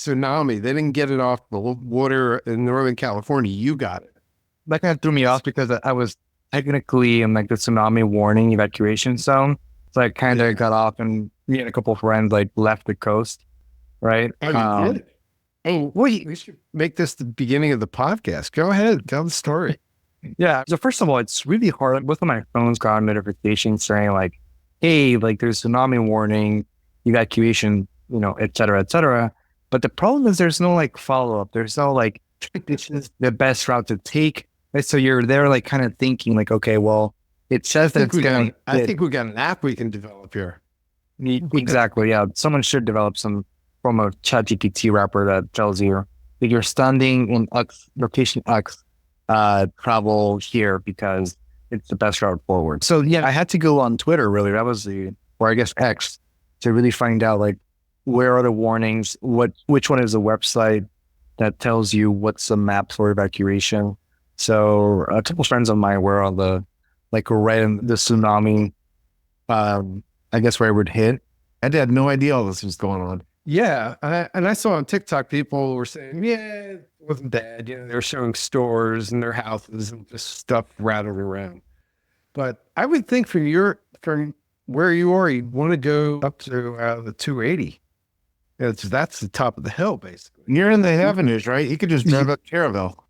tsunami. They didn't get it off the water in Northern California. You got it. That kind of threw me off because I was technically in like the tsunami warning evacuation zone. So I kind of got off, and me and a couple of friends like left the coast, right? Oh, you did? Oh, wait, we should make this the beginning of the podcast. Go ahead, tell the story. Yeah. So first of all, it's really hard. Both of my phones got notifications saying like, hey, like there's tsunami warning, evacuation, et cetera, et cetera. But the problem is there's no like follow-up. There's no like, this is the best route to take. Right? So you're there like kind of thinking like, okay, well, it says that it's going to... I think we got an app we can develop here. Exactly, yeah. Someone should develop some form of ChatGPT wrapper that tells you that you're standing in X, location X, travel here because it's the best route forward. So yeah, I had to go on Twitter really. That was or I guess X, to really find out like where are the warnings, which one is the website that tells you what's the map for evacuation. So a couple friends of mine were on right in the tsunami, I guess where it would hit. I had no idea all this was going on. Yeah, and I saw on TikTok people were saying, yeah, it wasn't bad. They were showing stores and their houses and just stuff rattling around. But I would think from where you are, you'd want to go up to the 280. That's the top of the hill, basically. You're in the avenues, right? You could just drive up Caravel.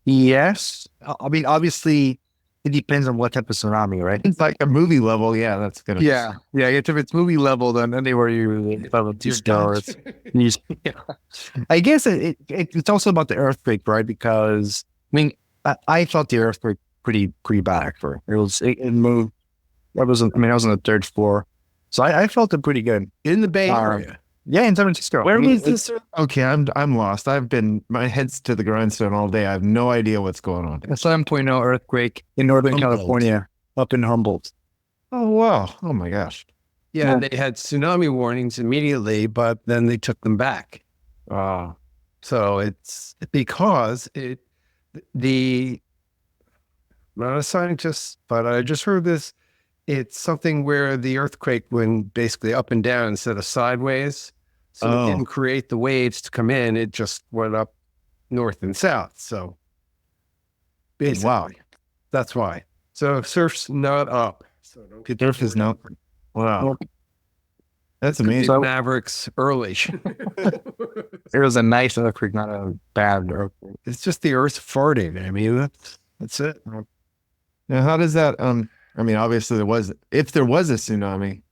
Yes. I mean, obviously, it depends on what type of tsunami, right? It's like a movie level. Yeah, that's good. Yeah. If it's movie level, then anywhere you level 2 stars. I guess it's also about the earthquake, right? Because I mean, I felt the earthquake pretty bad actually. It moved. I was on the 3rd floor, so I felt it pretty good in the Bay Area. Yeah, in San Francisco. Where was this? Okay, I'm lost. My head's to the grindstone all day. I have no idea what's going on. A 7.0 earthquake in Northern California, up in Humboldt. Oh, wow. Oh, my gosh. Yeah, they had tsunami warnings immediately, but then they took them back. So it's because I'm not a scientist, but I just heard this. It's something where the earthquake went basically up and down instead of sideways. So it didn't create the waves to come in. It just went up north and south. So basically, that's why. So surf's not up. So surf is not. Wow. That's amazing. So, Mavericks early. It was a nice earthquake, not a bad earthquake. It's just the earth farting. I mean, that's it. Now, how does that, I mean, obviously if there was a tsunami,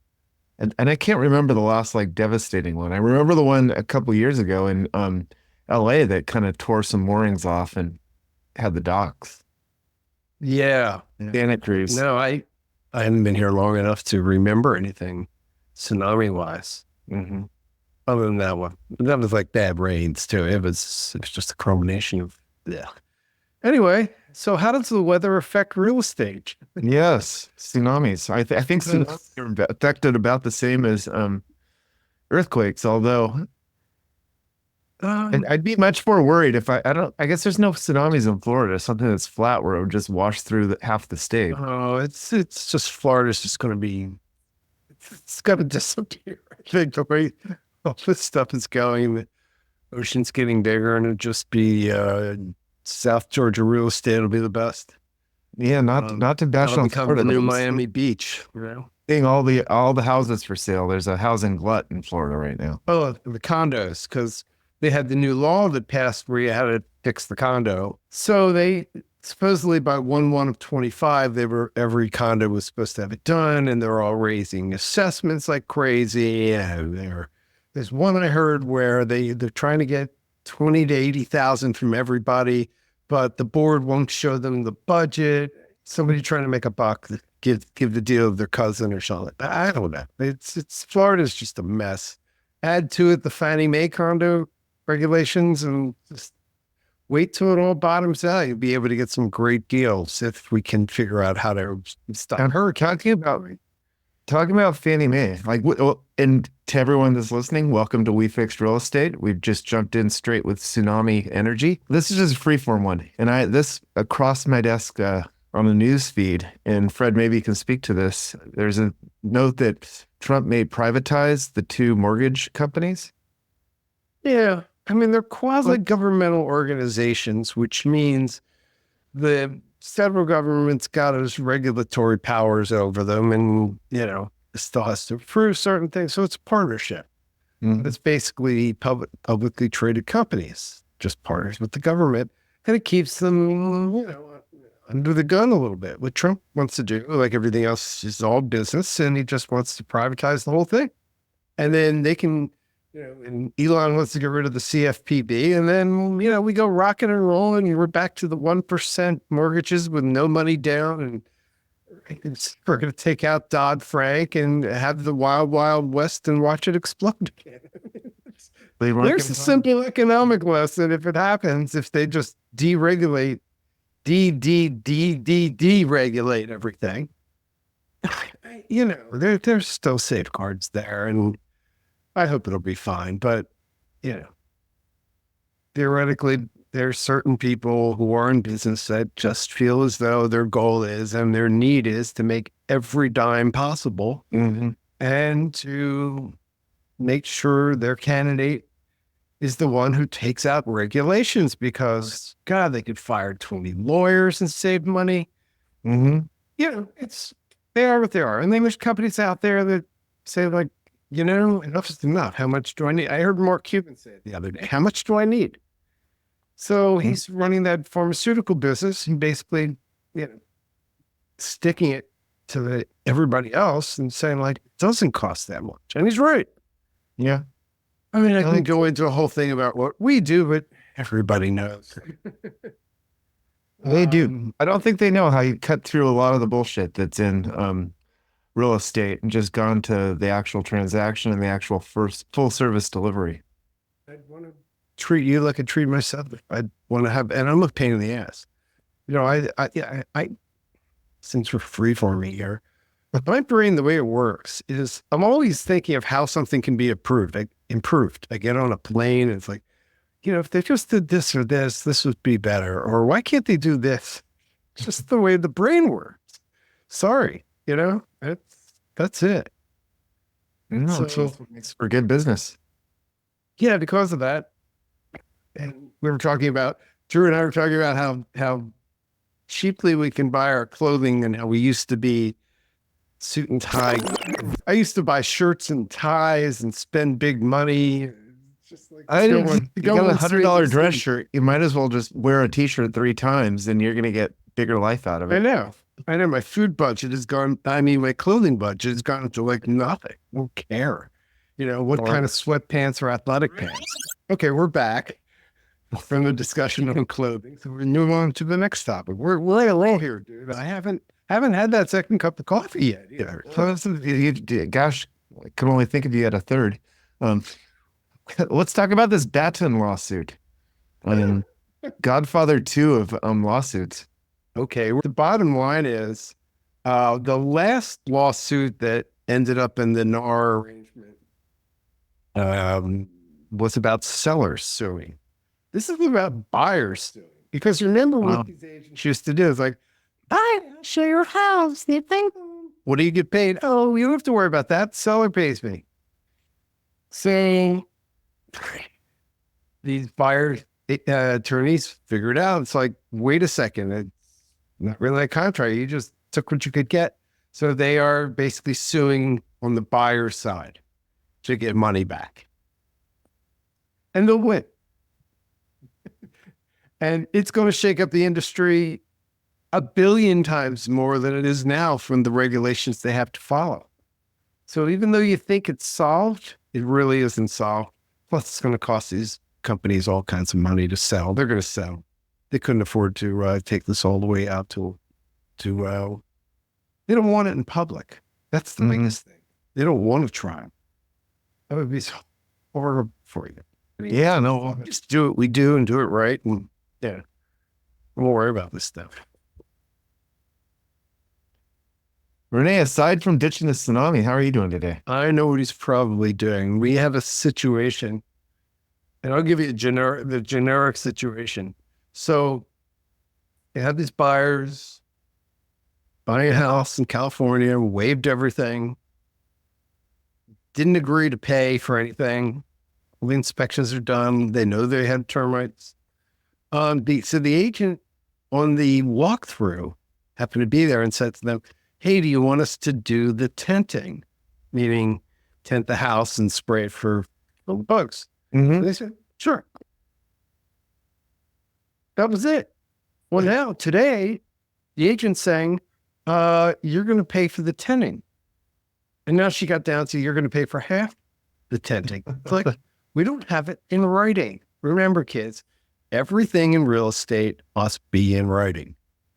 and I can't remember the last like devastating one. I remember the one a couple years ago in LA that kind of tore some moorings off and had the docks. Yeah. Santa Cruz. No, I haven't been here long enough to remember anything tsunami wise. Mm-hmm. Other than that one. That was like bad rains too. It was just a combination of Anyway, so how does the weather affect real estate? Yes, tsunamis. I think tsunamis are affected about the same as earthquakes, although I'd be much more worried if I guess there's no tsunamis in Florida, something that's flat where it would just wash through half the state. Oh, it's just Florida's just going to be, it's going to disappear. I think the way all this stuff is going, the ocean's getting bigger, and it'll just be South Georgia real estate will be the best. Yeah, not to bash on Florida. The new Miami Beach, Seeing all the houses for sale. There's a housing glut in Florida right now. Oh, the condos, because they had the new law that passed where you had to fix the condo. So they supposedly by 1/1/25, every condo was supposed to have it done, and they're all raising assessments like crazy. And there's one I heard where they're trying to get 20 to 80,000 from everybody, but the board won't show them the budget. Somebody trying to make a buck, give the deal to their cousin or something. I don't know. It's Florida's just a mess. Add to it the Fannie Mae condo regulations, and just wait till it all bottoms out. You'll be able to get some great deals if we can figure out how to stop. And talking about Fannie Mae, and to everyone that's listening, welcome to We Fixed Real Estate. We've just jumped in straight with tsunami energy. This is just a freeform one, and this across my desk on the news feed. And Fred, maybe you can speak to this. There's a note that Trump may privatize the 2 mortgage companies. Yeah, I mean, they're quasi-governmental organizations, which means the federal government's got those regulatory powers over them, and it still has to approve certain things. So it's a partnership. It's basically publicly traded companies, just partners with the government, and it keeps them, under the gun a little bit. What Trump wants to do, like everything else, is all business, and he just wants to privatize the whole thing. And then they can, and Elon wants to get rid of the CFPB, and then, we go rocking and rolling, and we're back to the 1% mortgages with no money down, and we're going to take out Dodd-Frank and have the wild, wild west and watch it explode again. There's a simple economic lesson if it happens, if they just deregulate, deregulate everything. There's still safeguards there, and I hope it'll be fine. But, theoretically, there's certain people who are in business that just feel as though their goal is and their need is to make every dime possible and to make sure their candidate is the one who takes out regulations, because, God, they could fire 20 lawyers and save money. They are what they are. And then there's companies out there that say, like, enough is enough. How much do I need? I heard Mark Cuban say it the other day. How much do I need? So he's running that pharmaceutical business and basically, sticking it to everybody else and saying, like, it doesn't cost that much. And he's right. Yeah. I mean, I can go into a whole thing about what we do, but everybody knows. They do. I don't think they know how you cut through a lot of the bullshit that's in real estate and just gone to the actual transaction and the actual first full service delivery. I'd want to treat you like I treat myself. I'd want to have, and I'm a pain in the ass. I since we're freeforming here, my brain, the way it works is I'm always thinking of how something can be improved. I get on a plane and it's like, if they just did this or this would be better. Or why can't they do this? It's just the way the brain works. Sorry, that's it. No, it's for good business. Yeah, because of that. And Drew and I were talking about how cheaply we can buy our clothing and how we used to be suit and tie. I used to buy shirts and ties and spend big money. Just like, you got a $100 dress shirt. You might as well just wear a t-shirt 3 times and you're going to get bigger life out of it. I know. My food budget has gone. My clothing budget has gone to like nothing. I don't care. What kind of sweatpants or athletic pants. Okay, we're back from the discussion on clothing. So we're move on to the next topic. We're low here, dude. I haven't had that second cup of coffee yet either. Gosh, I could only think if you had a third. Let's talk about this Batten lawsuit. Godfather 2 of lawsuits. Okay, the bottom line is the last lawsuit that ended up in the NAR arrangement was about sellers suing. This is about buyers suing. Because remember what these agents used to do is like, I'll show your house. What do you get paid? Oh, you don't have to worry about that. Seller pays me. So these buyer attorneys figured out, it's like, wait a second, it's not really a contract. You just took what you could get. So they are basically suing on the buyer's side to get money back. And they'll win. And it's going to shake up the industry 1 billion times more than it is now from the regulations they have to follow. So even though you think it's solved, it really isn't solved. Plus, it's going to cost these companies all kinds of money to sell. They're going to sell. They couldn't afford to take this all the way out to they don't want it in public. That's the biggest thing. They don't want to try them. That would be so horrible for you. Yeah, no. Just do what we do and do it right. And yeah, we won't worry about this stuff. René, aside from ditching the tsunami, how are you doing today? I know what he's probably doing. We have a situation, and I'll give you the generic situation. So you have these buyers buying a house in California, waived everything, didn't agree to pay for anything, All the inspections are done. They know they had termites. So the agent on the walkthrough happened to be there and said to them, "Hey, do you want us to do the tenting?" Meaning tent the house and spray it for little bugs. Mm-hmm. They said, "Sure." That was it. Well, now today, the agent's saying, "You're going to pay for the tenting." And now she got down to, "You're going to pay for half the tenting." It's like, we don't have it in writing. Remember, kids, everything in real estate must be in writing.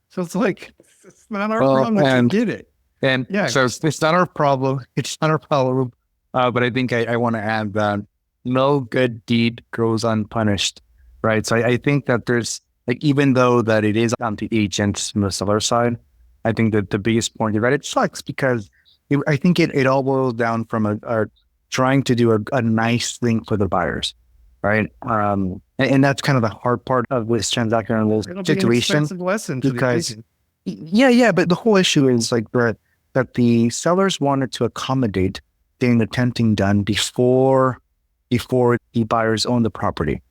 So it's like, it's not our problem that you did it. And Yeah. so it's not our problem. It's not our problem. But I think I want to add that no good deed goes unpunished, right? So I think that there's, like, even though that it is on the agent from the seller side, I think that the biggest point of it sucks because I think it all boils down from a trying to do a nice thing for the buyers, right? And that's kind of the hard part of this transaction and this It'll situation. be an expensive lesson to because the agent. yeah, but the whole issue is like that the sellers wanted to accommodate getting the tenting done before the buyers own the property,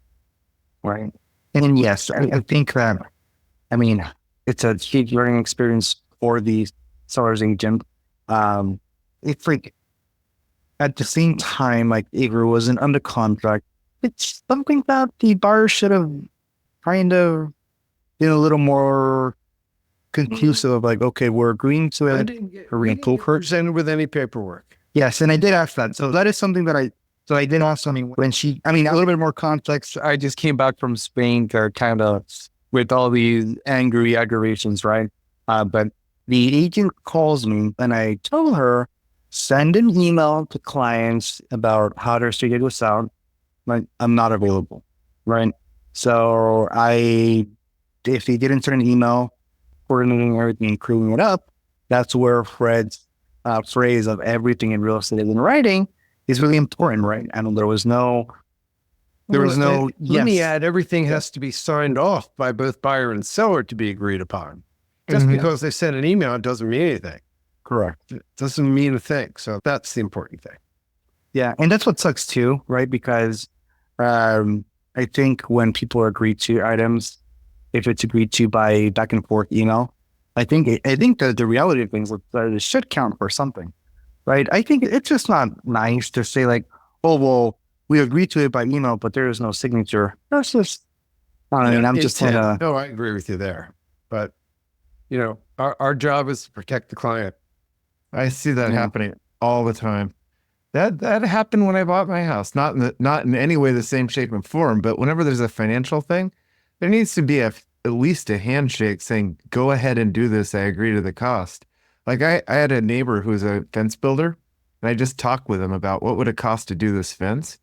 right? And yes, I think that, I mean, it's a huge learning experience for the seller's agent. It's like, at the same time, like, if it wasn't under contract, it's something that the buyer should have kind of been a little more conclusive of, like, okay, we're agreeing to it. We didn't get presented with any paperwork. Yes, and I did ask that. So that is something that I did ask something when a little bit more context. I just came back from Spain kind of with all these angry aggravations, right? But the agent calls me and I told her, send an email to clients about how their street was out. Like, I'm not available, right? So if they didn't send an email, coordinating everything and crewing it up, that's where Fred's phrase of everything in real estate is in writing is really important, right? And let me add, everything has to be signed off by both buyer and seller to be agreed upon. Just because they sent an email, it doesn't mean anything. Correct. It doesn't mean a thing. So that's the important thing. Yeah. And that's what sucks too, right? Because I think when people agree to items, if it's agreed to by back and forth email, I think that the reality of things is that it should count for something, right? I think it's just not nice to say, like, oh, well, we agreed to it by email, but there is no signature. That's just, I'm just kind of. No, I agree with you there. But, our job is to protect the client. I see that happening all the time. That happened when I bought my house. Not in any way the same shape and form, but whenever there's a financial thing, there needs to be at least a handshake saying, "Go ahead and do this. I agree to the cost." Like, I had a neighbor who's a fence builder, and I just talked with him about what would it cost to do this fence.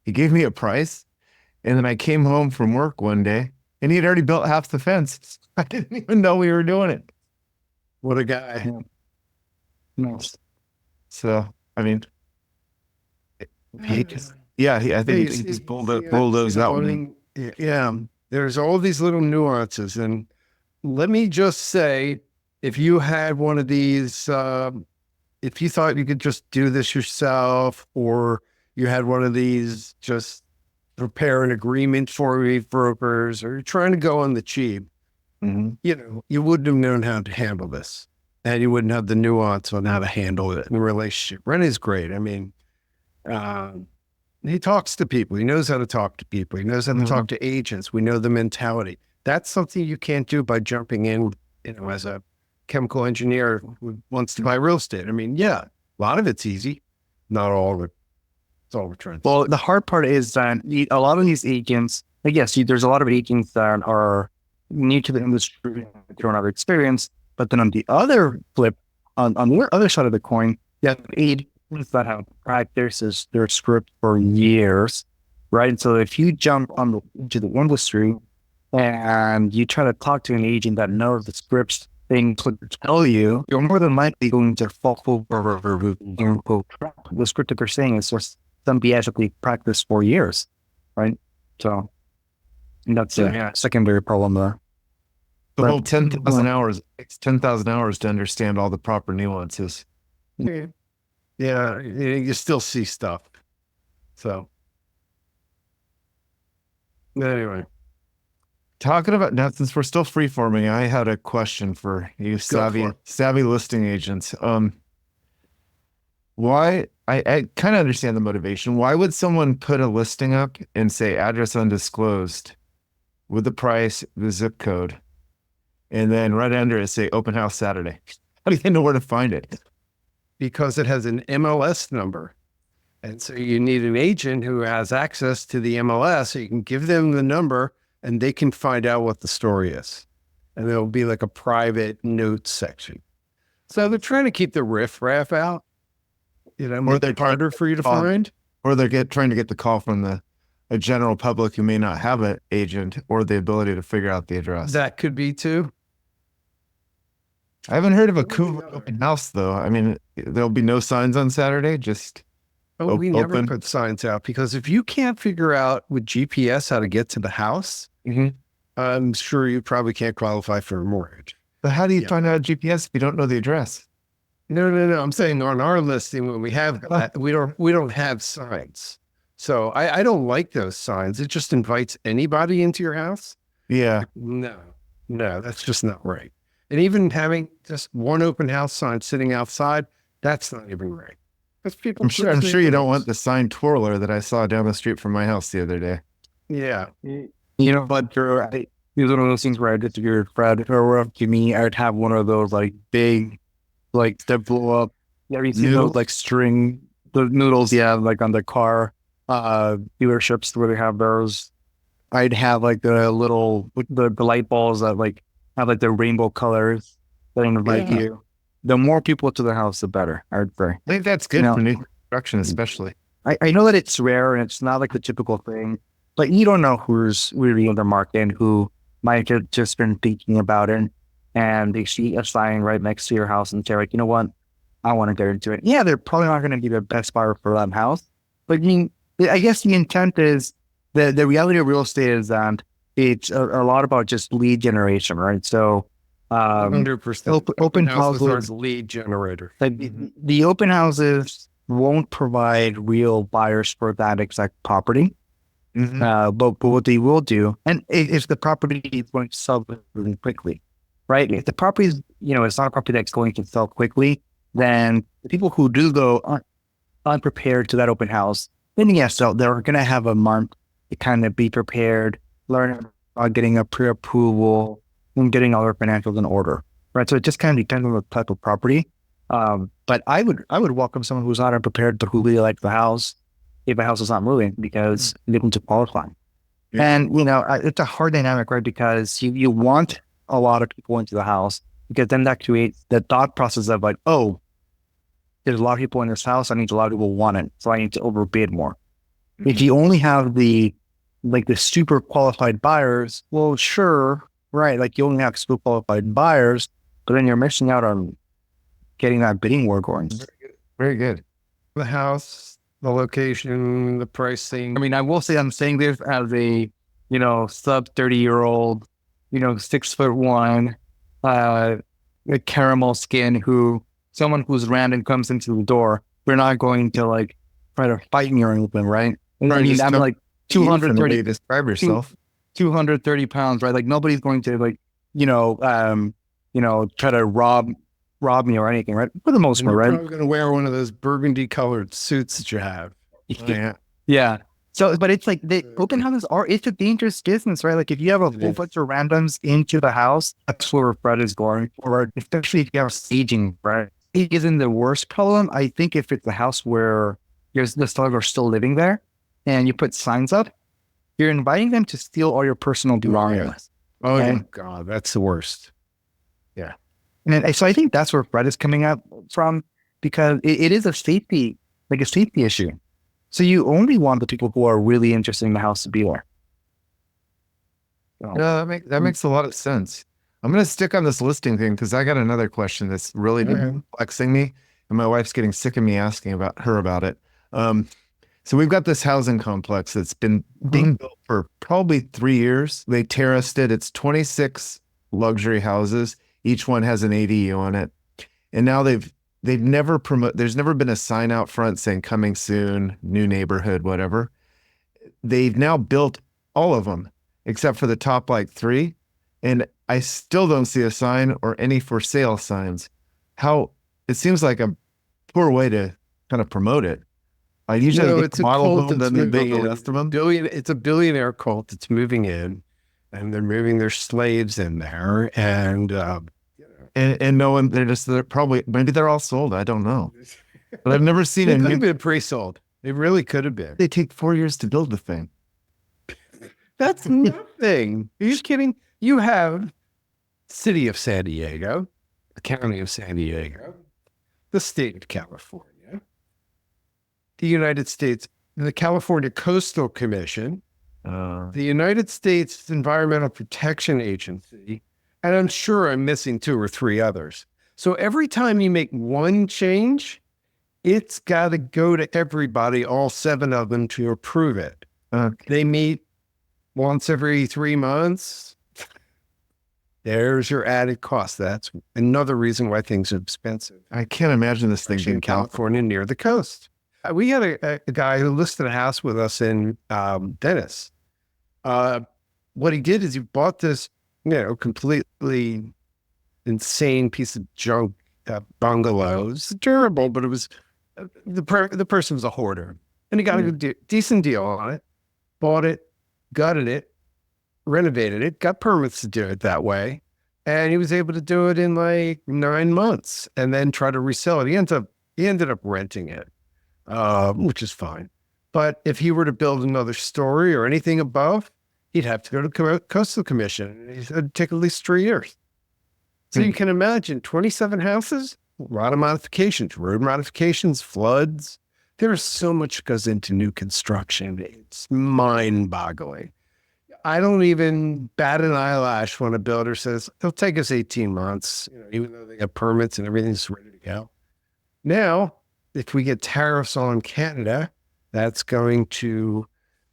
He gave me a price, and then I came home from work one day, and he had already built half the fence. I didn't even know we were doing it. What a guy. Nice. So, I mean, I think he's bulldozed that one. Yeah, there's all these little nuances. And let me just say, if you had one of these, if you thought you could just do this yourself, or you had one of these, just prepare an agreement for your brokers, or you're trying to go on the cheap, you wouldn't have known how to handle this. And you wouldn't have the nuance on how to handle it in a relationship. René's great. I mean, he talks to people. He knows how to talk to people. He knows how to talk to agents. We know the mentality. That's something you can't do by jumping in, as a chemical engineer who wants to buy real estate. I mean, yeah, a lot of it's easy. Not all of it. It's all returns. Well, the hard part is that a lot of these agents, I guess, there's a lot of agents that are new to the industry, don't have experience. But then on the other flip, on the other side of the coin, you have agents that have practiced their script for years, right? So if you jump into the industry and you try to talk to an agent that knows the scripts thing to tell you, you're more than likely going to fall over the script that they're saying is just some BS that they practiced for years, right? So that's a secondary problem there. The whole 10,000 hours, it's 10,000 hours to understand all the proper nuances. Yeah, you still see stuff. So, Anyway, Talking about now, since we're still freeforming, I had a question for you, for savvy listing agents. Why I kind of understand the motivation. Why would someone put a listing up and say address undisclosed with the price, the zip code, and then right under it say open house Saturday? How do you know where to find it? because it has an MLS number. And so you need an agent who has access to the MLS, so you can give them the number and they can find out what the story is. And there'll be like a private notes section. So they're trying to keep the riffraff out, Or they're harder for you to find. Or they're trying to get the call from a general public who may not have an agent or the ability to figure out the address. That could be too. I haven't heard of a cool open house though. I mean, there'll be no signs on Saturday, just Oh, we never open. put signs out because if you can't figure out with GPS how to get to the house, I'm sure you probably can't qualify for a mortgage. But how do you Yeah. find out GPS if you don't know the address? No. I'm saying on our listing, when we have that, we don't have signs. So I don't like those signs. It just invites anybody into your house. Yeah. No, that's just not right. And even having just one open house sign sitting outside, that's not even right. Because people, I'm sure you don't want the sign twirler that I saw down the street from my house the other day. Yeah. But these one of those things where I disagree with Fred. Or up to me, I'd have one of those like big, like that blow up. Yeah, you see those like the noodles, like on the car dealerships where they have those. I'd have like the light balls that like have like the rainbow colors that invite you. The more people to the house, the better, I would say. I think that's good for new construction, especially. I know that it's rare and it's not like the typical thing, but you don't know who's really in the market and who might have just been thinking about it and they see a sign right next to your house and say like, you know what, I want to get into it. Yeah, they're probably not going to be the best buyer for that house. But I mean, I guess the intent is the reality of real estate is that it's a lot about just lead generation, right? So 100%. Open houses are the lead generator. like the open houses won't provide real buyers for that exact property. But what they will do, and if the property is going to sell really quickly, right? If the property is, it's not a property that's going to sell quickly, then the people who do go unprepared to that open house, then yes, so they're going to have a month to kind of be prepared, learn about getting a pre-approval, and getting all their financials in order, right? So it just kind of depends on the type of property. But I would welcome someone who's not unprepared but who really likes the house if a house is not moving because they need to qualify. Yeah. And it's a hard dynamic, right? Because you want a lot of people into the house because then that creates the thought process of like, oh, there's a lot of people in this house. I need a lot of people want it, so I need to overbid more. If you only have the super qualified buyers, well, sure. Right, like you only have super qualified buyers, but then you're missing out on getting that bidding war going. Very good. The house, the location, the pricing. I mean, I will say I'm saying this as a, sub 30-year-old, 6'1", a caramel skin someone who's random comes into the door. We're not going to like try to fight me or anything, right? I mean, I'm like 230. Describe yourself. 230 pounds, right? Like nobody's going to try to rob me or anything, right? For the most part, right? You're probably going to wear one of those burgundy colored suits that you have. Yeah. So, but it's like the open houses it's a dangerous business, right? Like if you have a whole bunch of randoms into the house, that's where Fred is going, or especially if you have staging, right? It isn't the worst problem. I think if it's a house where the sellers are still living there and you put signs up, you're inviting them to steal all your personal belongings. Oh, my God, that's the worst. Yeah. And so I think that's where Fred is coming up from because it is a safety issue. So you only want the people who are really interested in the house to be there. So. No, that makes a lot of sense. I'm going to stick on this listing thing because I got another question that's really perplexing me. And my wife's getting sick of me asking about it. So we've got this housing complex that's been being built for probably 3 years. They terraced it. It's 26 luxury houses. Each one has an ADU on it. And now they've never there's never been a sign out front saying coming soon, new neighborhood, whatever. They've now built all of them, except for the top like 3. And I still don't see a sign or any for sale signs. How it seems like a poor way to kind of promote it. I usually get it's a a model cult home, that's then they moving in. rest of them. It's a billionaire cult that's moving in, and they're moving their slaves in there. And And no one, they're probably, maybe they're all sold. I don't know. But I've never seen they it. could have been pre-sold. They really could have been. They take 4 years to build the thing. That's nothing. Are you kidding? You have city of San Diego, the county of San Diego, the state of California, the United States, the California Coastal Commission, the United States Environmental Protection Agency, and I'm sure I'm missing 2 or 3 others. So every time you make one change, it's got to go to everybody, all 7 of them, to approve it. They meet once every 3 months. There's your added cost. That's another reason why things are expensive. I can't imagine this thing Especially being in California near the coast. We had a guy who listed a house with us in Venice. What he did is he bought this, completely insane piece of junk bungalows. Durable, but it was the person was a hoarder, and he got a decent deal on it. Bought it, gutted it, renovated it, got permits to do it that way, and he was able to do it in like 9 months, and then try to resell it. He ended up renting it, which is fine. But if he were to build another story or anything above, he'd have to go to Coastal Commission. It'd take at least 3 years. So you can imagine 27 houses, a lot of modifications, road modifications, floods. There's so much goes into new construction. It's mind-boggling. I don't even bat an eyelash when a builder says, it'll take us 18 months, even though they got permits and everything's ready to go. Now, if we get tariffs on Canada, that's going to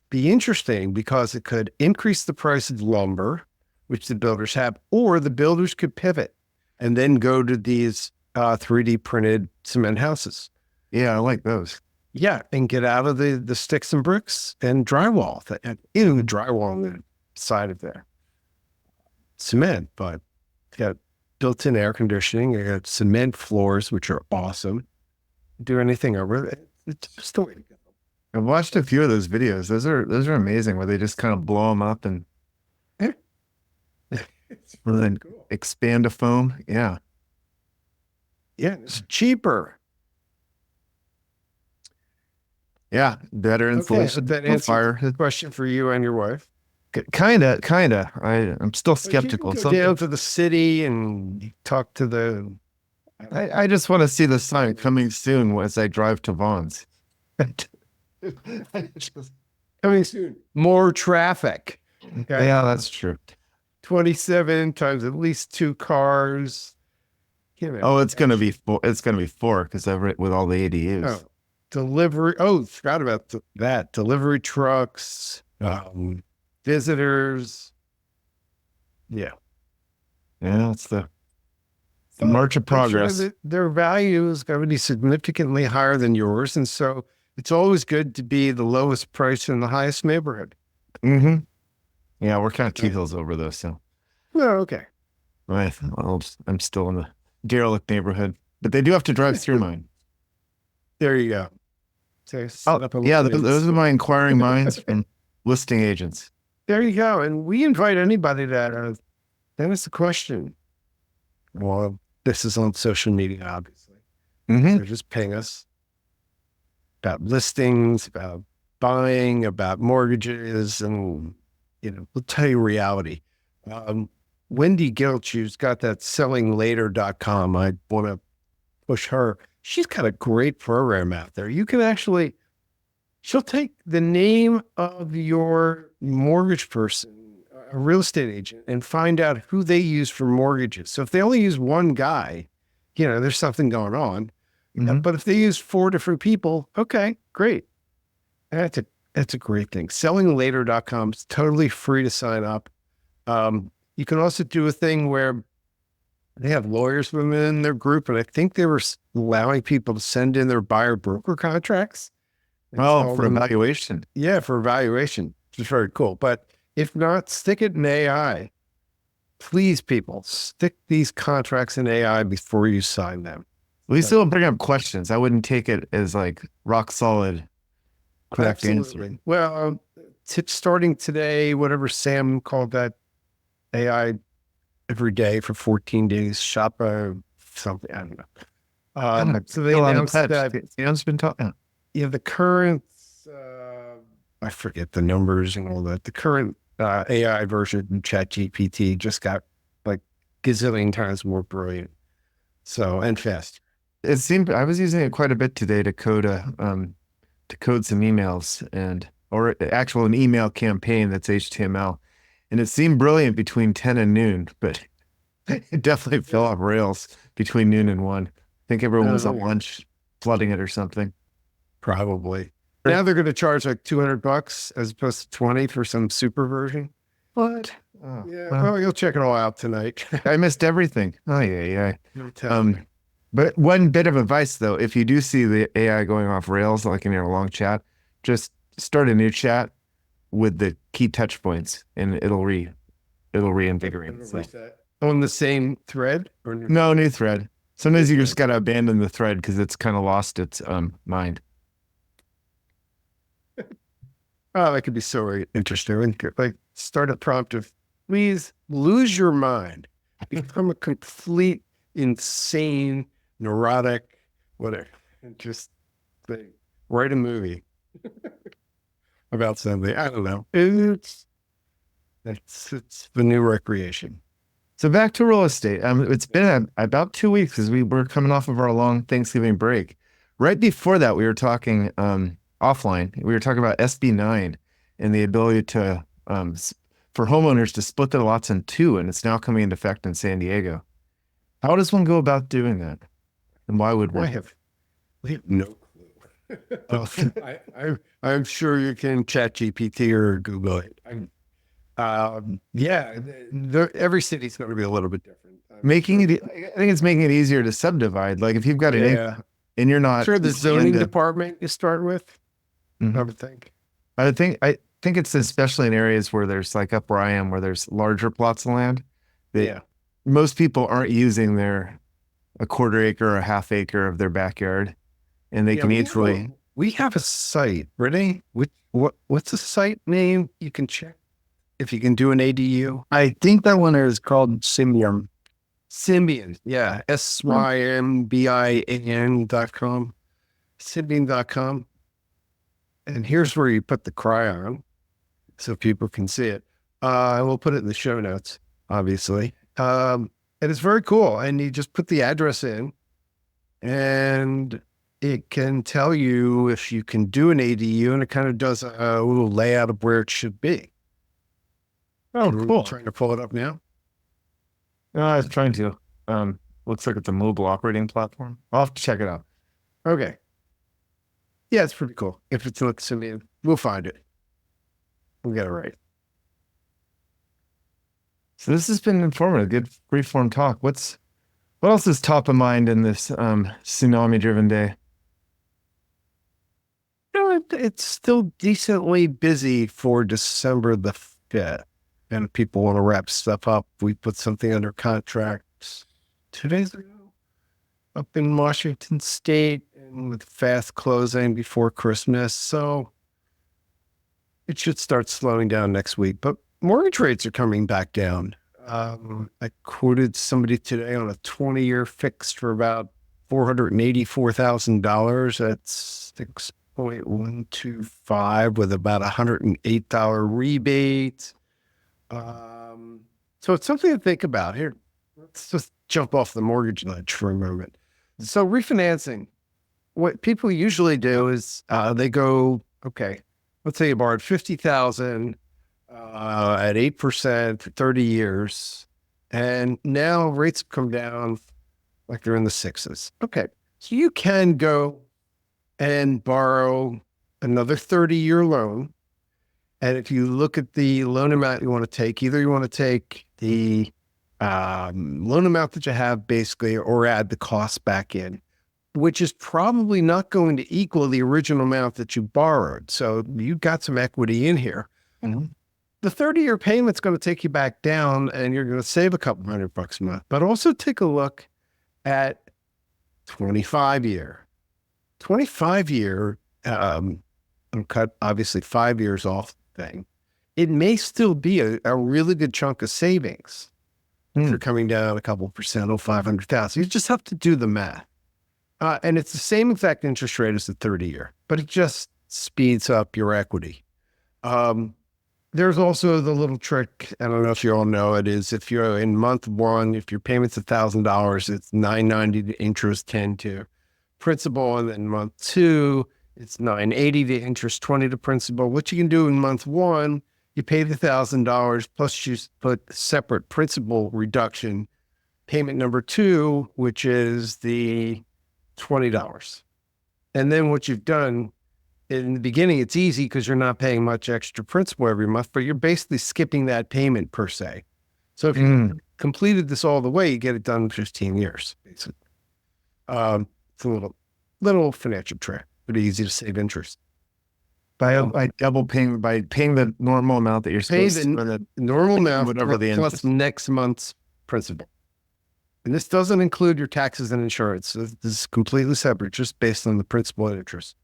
be interesting because it could increase the price of lumber, which the builders have, or the builders could pivot and then go to these 3D printed cement houses. Yeah, I like those. Yeah, and get out of the sticks and bricks and drywall. Even drywall on the side of their cement, but it's got built-in air conditioning. You got cement floors, which are awesome. Do anything over it. It's just the way to go. I've watched a few of those videos. Those are amazing, where they just kind of blow them up and then Cool. expand a foam. Yeah. Yeah, it's cheaper. Yeah. Better insulation. So that no answers fire. the question for you and your wife. Kinda. I'm still skeptical. Go down to the city and talk to the. I just want to see the sign coming soon as I drive to Vaughn's. Coming soon. More traffic. Okay. Yeah, that's true. 27 times at least 2 cars. Oh, it's gonna be 4. It's gonna be 4 because I've written with all the ADUs. Oh, delivery. Oh, forgot about that. Delivery trucks, visitors. Yeah. Yeah, it's the march of progress. Their value is going to be significantly higher than yours. And so it's always good to be the lowest price in the highest neighborhood. Mm-hmm. Yeah, we're kind of 2 hills over though, so. Well, okay. Right. Well, I'm still in the derelict neighborhood, but they do have to drive through mine. There you go. So Yeah, those are my inquiring minds from listing agents. There you go. And we invite anybody that is the question. Well, this is on social media, obviously. Mm-hmm. So just ping us about listings, about buying, about mortgages, and, we'll tell you reality. Wendy Gilch, who's got that sellinglater.com. I want to push her. She's got a great program out there. You can actually, she'll take the name of your mortgage person, a real estate agent, and find out who they use for mortgages. So if they only use one guy, there's something going on. Mm-hmm. But if they use 4 different people, okay, great. That's a great thing. Sellinglater.com is totally free to sign up. You can also do a thing where they have lawyers within their group, and I think they were allowing people to send in their buyer broker contracts. Oh, for evaluation. Yeah, for evaluation. which is very cool. But if not, stick it in AI. Please, people, stick these contracts in AI before you sign them. At least it'll bring up questions. I wouldn't take it as like rock solid correct answer. Well, starting today, whatever Sam called that AI every day for 14 days, shop something, I don't know. So they announced that Sam's been talking. the current, I forget the numbers and all that. The current AI version of ChatGPT just got like gazillion times more brilliant. So, and fast. It seemed I was using it quite a bit today to code some emails or an email campaign that's HTML. And it seemed brilliant between 10 and noon, but it definitely fell off rails between noon and 1. I think everyone was on lunch flooding it or something. Probably. Now they're going to charge like $200 as opposed to 20 for some super version. What? Oh, yeah. Well, you'll check it all out tonight. I missed everything. Oh, yeah. But one bit of advice, though, if you do see the AI going off rails, like in your long chat, just start a new chat with the key touch points and it'll reinvigorate. So. On the same thread? Or No, new thread. Sometimes you just got to abandon the thread because it's kind of lost its mind. Oh, that could be so interesting. Like, start a prompt of, please lose your mind, become a complete, insane, neurotic, whatever. And just write a movie about something. I don't know. It's the new recreation. So back to real estate. It's been about 2 weeks because we were coming off of our long Thanksgiving break. Right before that, we were talking offline. We were talking about SB9 and the ability to for homeowners to split their lots in two, and it's now coming into effect in San Diego. How does one go about doing that, and why would one? We have no clue. I'm sure you can ChatGPT or Google it. Every city's going to be a little bit different. I think it's making it easier to subdivide. Like if you've got an and you're not sure the zoning department you start with. Mm-hmm. I would think. I think it's especially in areas where there's like up where I am, where there's larger plots of land. Most people aren't using a quarter acre or a half acre of their backyard, and they can easily. We have a site, René. What's the site name? You can check if you can do an ADU. I think that one is called Symbian. Symbian, yeah. SYMBIAN.com. Symbian.com. And here's where you put the cryon so people can see it. We'll put it in the show notes, obviously. And it's very cool. And you just put the address in and it can tell you if you can do an ADU, and it kind of does a little layout of where it should be. Oh, cool. Trying to pull it up now. I was trying to. Looks like it's a mobile operating platform. I'll have to check it out. Okay. Yeah, it's pretty cool. If it looks to me, we'll find it. We'll get it right. So this has been informative. Good free-form talk. What else is top of mind in this tsunami-driven day? It's still decently busy for December the 5th. And people want to wrap stuff up. We put something under contract 2 days ago up in Washington State, and with fast closing before Christmas. So it should start slowing down next week. But mortgage rates are coming back down. I quoted somebody today on a 20-year fixed for about $484,000. That's 6.125 with about $108 rebate. So it's something to think about here. Let's just jump off the mortgage ledge for a moment. So refinancing, what people usually do is they go, okay, let's say you borrowed $50,000 at 8% for 30 years, and now rates have come down like they're in the 6s. Okay, so you can go and borrow another 30-year loan. And if you look at the loan amount you want to take, either you want to take the loan amount that you have basically, or add the cost back in, which is probably not going to equal the original amount that you borrowed. So you got some equity in here. Mhm. The 30-year payment's going to take you back down and you're going to save a couple $100 a month. But also take a look at 25-year. 25-year, I'm cut obviously 5 years off the thing. It may still be a really good chunk of savings. If you're coming down a couple percent or 500,000. You just have to do the math. And it's the same exact interest rate as the 30-year, but it just speeds up your equity. There's also the little trick, I don't know if you all know it, is if you're in month one, if your payment's $1,000, it's $990 to interest, 10 to principal. And then month two, it's $980 to interest, 20 to principal. What you can do in month one, you pay the $1,000 plus you put separate principal reduction, payment number two, which is the $20. And then what you've done in the beginning, it's easy because you're not paying much extra principal every month, but you're basically skipping that payment per se. So if you completed this all the way, you get it done in 15 years, basically. It's a little financial trick, but easy to save interest. By double paying, by paying the normal amount that you're Pay supposed to. the normal amount Whatever the plus interest. next month's principal. And this doesn't include your taxes and insurance. This is completely separate, just based on the principal and interest.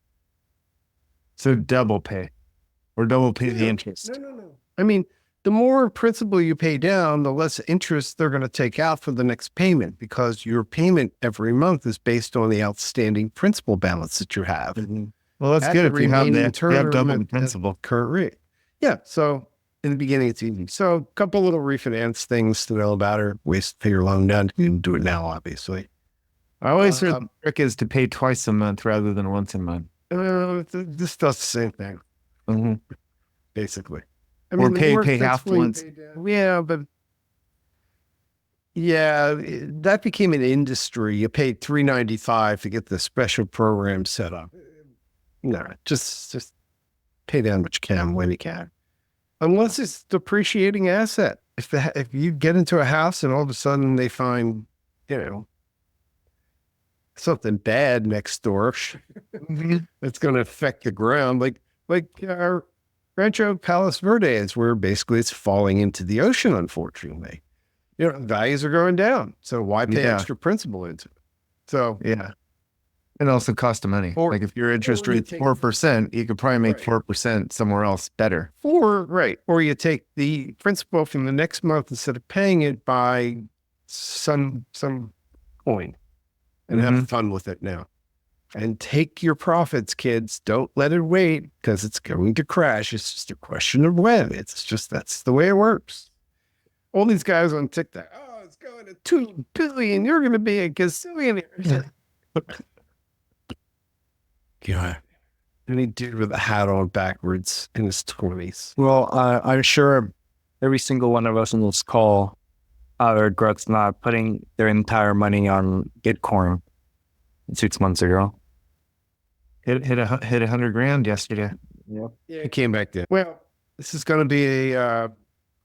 So double pay or double pay the interest. No. I mean, the more principal you pay down, the less interest they're going to take out for the next payment because your payment every month is based on the outstanding principal balance that you have. Well, that's At good the if you have remaining that. You have double the term principal. current rate. Yeah. So in the beginning, it's easy. So a couple little refinance things to know about or ways to pay your loan down. You can do it now, obviously. I always heard the trick is to pay twice a month rather than once a month. This does the same thing, basically. I Or the pay more half principal you once. pay down- Yeah, but that became an industry. You paid $395 to get the special program set up. No, just pay down what you can when you can, unless it's depreciating asset. If you get into a house and all of a sudden they find, something bad next door, that's going to affect the ground, like our Rancho Palos Verdes, where basically it's falling into the ocean, unfortunately. Values are going down. So why pay extra principal into it? So Yeah. And also cost of money. Or- like if your interest or you rate's take- 4%, you could probably make Right. 4% somewhere else better. Or you take the principal from the next month instead of paying it by some coin and have fun with it now. And take your profits, kids. Don't let it wait because it's going to crash. It's just a question of when. That's the way it works. All these guys on TikTok, it's going to 2 billion. You're going to be a gazillionaire. God. Any dude with a hat on backwards in his 20s. Well, I'm sure every single one of us on this call regrets not putting their entire money on Bitcoin 6 months ago. Hit 100 grand yesterday. Yeah, it came back then. Well, this is going to be a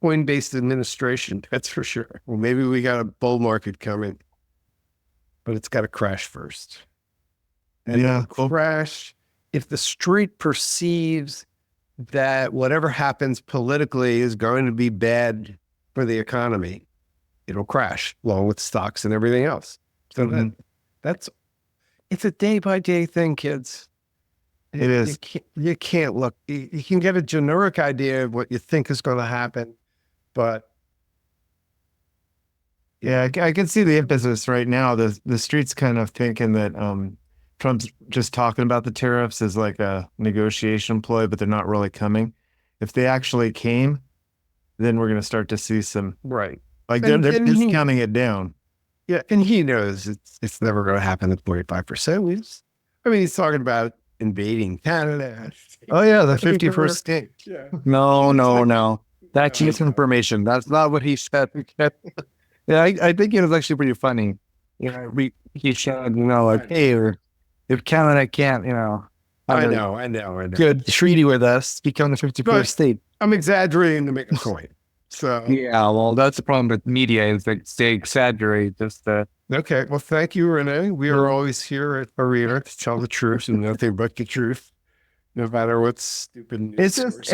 coin-based administration, that's for sure. Well, maybe we got a bull market coming, but it's got to crash first. And Yeah. crash, if the street perceives that whatever happens politically is going to be bad for the economy, it'll crash along with stocks and everything else. So it's a day-by-day thing, kids. It is. You can't look. You can get a generic idea of what you think is going to happen, but Yeah, I can see the emphasis right now. The street's kind of thinking that Trump's just talking about the tariffs as like a negotiation ploy, but they're not really coming. If they actually came, then we're going to start to see some, right. like they're And discounting it down. Yeah, and he knows it's never going to happen at 45%. He's talking about invading Canada. Oh yeah, the 51st state. Yeah. No. That's misinformation. That's not what he said. Yeah, I think it was actually pretty funny. He said, hey, or if Canada can't, I know. good treaty with us, become the 51st But- state. I'm exaggerating to make a point. So, Yeah, well, that's the problem with media is that they exaggerate just the. okay. Well, thank you, René. We are always here at Arrivva to tell the truth and nothing but the truth. no matter what stupid news It's source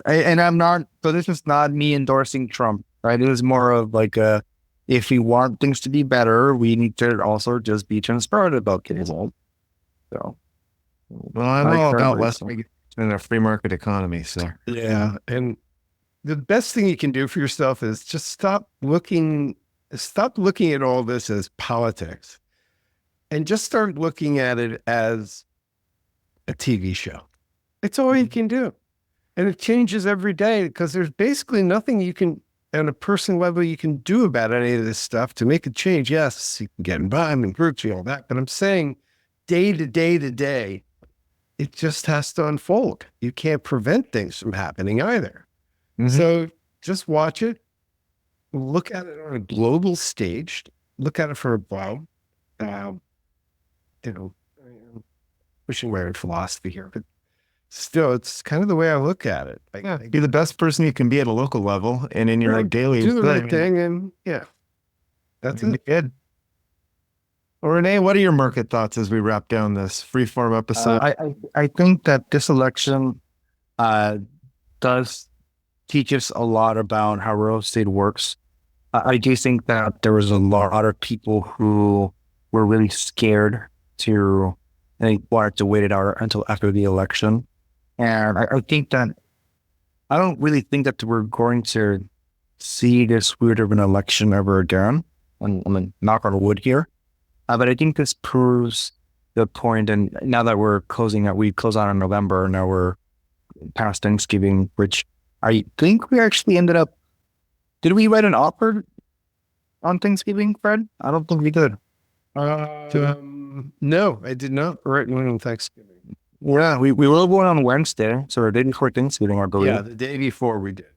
and I'm not, so this is not me endorsing Trump, right? It was more of like if we want things to be better, we need to also just be transparent about it. So, Well, I'm all about less regulation in a free market economy. So Yeah. And the best thing you can do for yourself is just stop looking at all this as politics and just start looking at it as a TV show. It's all you can do. And it changes every day because there's basically nothing you can, on a personal level, you can do about any of this stuff to make a change. Yes, you can get involved in groups and all that, but I'm saying day to day to day, it just has to unfold. You can't prevent things from happening either. So just watch it, look at it on a global stage, look at it from above. Pushing weird philosophy here, but still, it's kind of the way I look at it. Like, be the best person you can be at a local level and in your daily do the right thing, and that's it. Good. Well, Renee, what are your market thoughts as we wrap down this freeform episode? I think that this election does teach us a lot about how real estate works. I do think that there was a lot of people who were really scared to, and they wanted to wait it out until after the election. And I think that, I don't really think that we're going to see this weird of an election ever again. I'm gonna knock on wood here. But I think this proves the point. And now that we're closing out, we close out in November, now we're past Thanksgiving, which I think we actually ended up, did we write an offer on Thanksgiving, Fred? I don't think we did. No, I did not write one on Thanksgiving. Yeah, we will go on Wednesday, so the day before Thanksgiving, I believe. Yeah, the day before we did.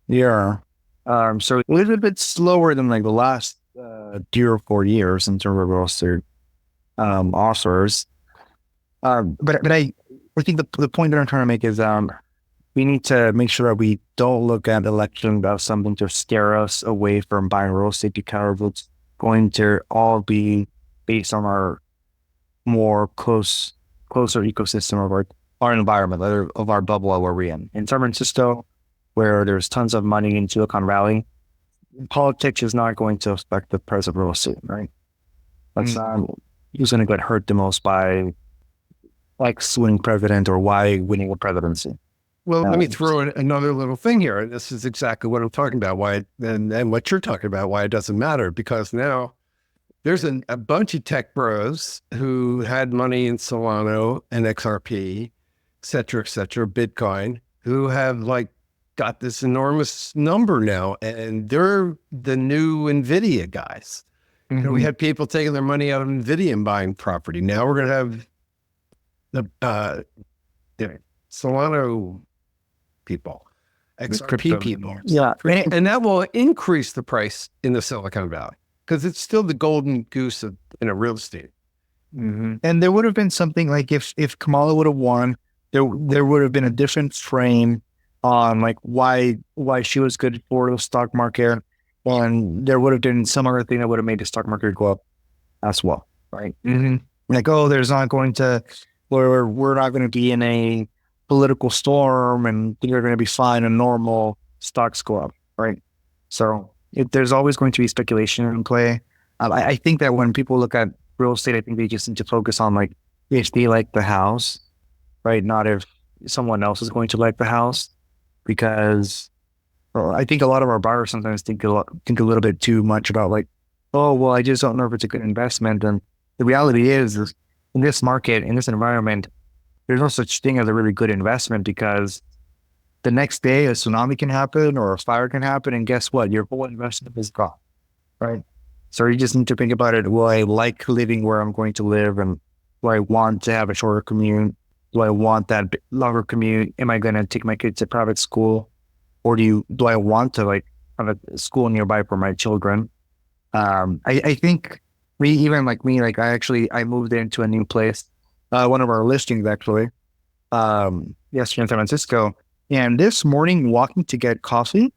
Yeah. So a little bit slower than like the last 3 or 4 years in terms of real estate offers. But I think the point that I'm trying to make is we need to make sure that we don't look at election as something to scare us away from buying real estate, because it's going to all be based on our more closer ecosystem of our environment, of our bubble where we're in San Francisco, where there's tons of money in Silicon Valley. Politics is not going to affect the price of real estate, right? That's who's going to get hurt the most by like winning president or why winning a presidency. Well, let me throw in another little thing here. And this is exactly what I'm talking about, why, and what you're talking about, why it doesn't matter. Because now there's a bunch of tech bros who had money in Solana and XRP, et cetera, Bitcoin, who have like got this enormous number now, and they're the new NVIDIA guys. You know, we had people taking their money out of NVIDIA and buying property. Now we're going to have the Solana people, XRP people. Yeah. And that will increase the price in the Silicon Valley because it's still the golden goose of real estate. And there would have been something like if Kamala would have won, there would have been a different frame on like why she was good for the stock market, and there would have been some other thing that would have made the stock market go up as well, right? Like, oh, we're not going to be in a political storm and things are going to be fine and normal stocks go up, right? So there's always going to be speculation in play. I think that when people look at real estate, I think they just need to focus on like if they like the house, right? Not if someone else is going to like the house, because I think a lot of our buyers sometimes think a little bit too much about like, oh, well, I just don't know if it's a good investment. And the reality is in this market, in this environment, there's no such thing as a really good investment, because the next day a tsunami can happen or a fire can happen, and guess what? Your whole investment is gone, right? So you just need to think about it. Will I like living where I'm going to live? And do I want to have a shorter commute? Do I want that longer commute? Am I going to take my kids to private school? Or do I want to like have a school nearby for my children? I think I moved into a new place. One of our listings actually, yesterday in San Francisco. And this morning, walking to get coffee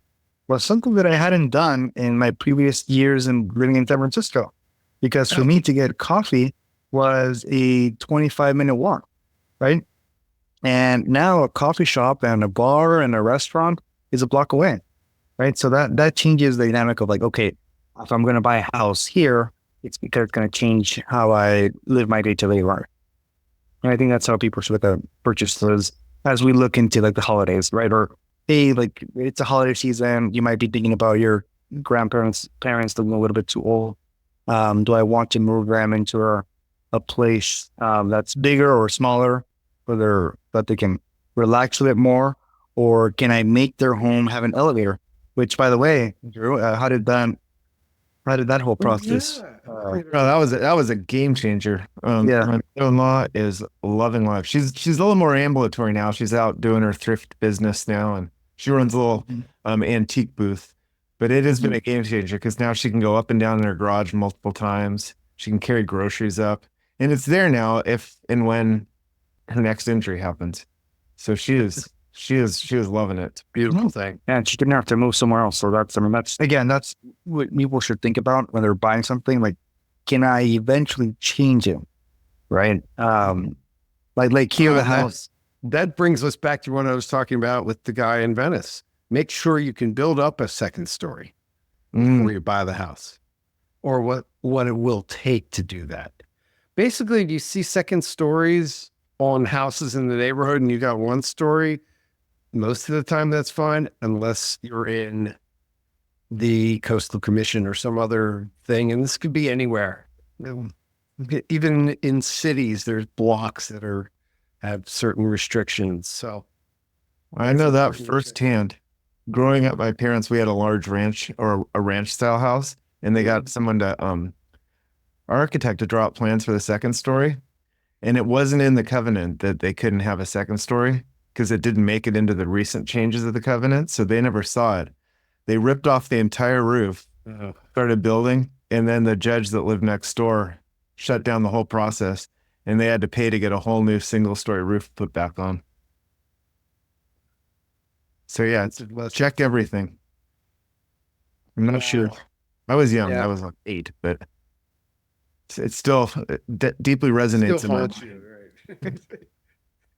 was something that I hadn't done in my previous years in living in San Francisco. Because for me to get coffee was a 25-minute walk. right? And now a coffee shop and a bar and a restaurant is a block away, right? So that changes the dynamic of like, okay, if I'm going to buy a house here, it's because it's going to change how I live my day-to-day life. And I think that's how people should look at purchases as we look into like the holidays, right? Or hey, like it's a holiday season, you might be thinking about your parents looking a little bit too old. Do I want to move them into a place that's bigger or smaller, whether that they can relax a bit more, or can I make their home have an elevator? Which, by the way, Drew, how did that whole process? Oh, that was a game changer. Yeah. My mother-in-law is loving life. She's a little more ambulatory now. She's out doing her thrift business now, and she runs a little antique booth. But it has been a game changer because now she can go up and down in her garage multiple times. She can carry groceries up, and it's there now if and when her next injury happens. So she is loving it. Beautiful thing. And she didn't have to move somewhere else. So that's what people should think about when they're buying something. Like, can I eventually change it? Right. Like here, the house. That brings us back to what I was talking about with the guy in Venice. Make sure you can build up a second story before you buy the house, or what it will take to do that. Basically, if you see second stories on houses in the neighborhood and you got one story, most of the time that's fine, unless you're in the Coastal Commission or some other thing. And this could be anywhere. Even in cities, there's blocks that have certain restrictions. So I know that firsthand. Growing up, my parents, we had a large ranch or a ranch style house, and they got someone to architect to draw up plans for the second story. And it wasn't in the covenant that they couldn't have a second story because it didn't make it into the recent changes of the covenant. So they never saw it. They ripped off the entire roof, started building, and then the judge that lived next door shut down the whole process, and they had to pay to get a whole new single story roof put back on. So yeah, check everything. I'm not sure. I was young. I was like 8, but it still deeply resonates in my mind. You, right?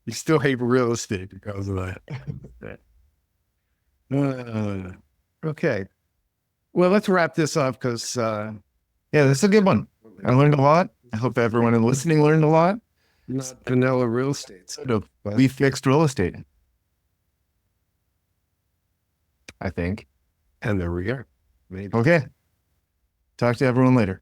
You still hate real estate because of that. Okay. Well, let's wrap this up because yeah, this is a good one. I learned a lot. I hope everyone listening learned a lot. Not vanilla real estate. We fixed real estate, I think. And there we are. Maybe. Okay. Talk to everyone later.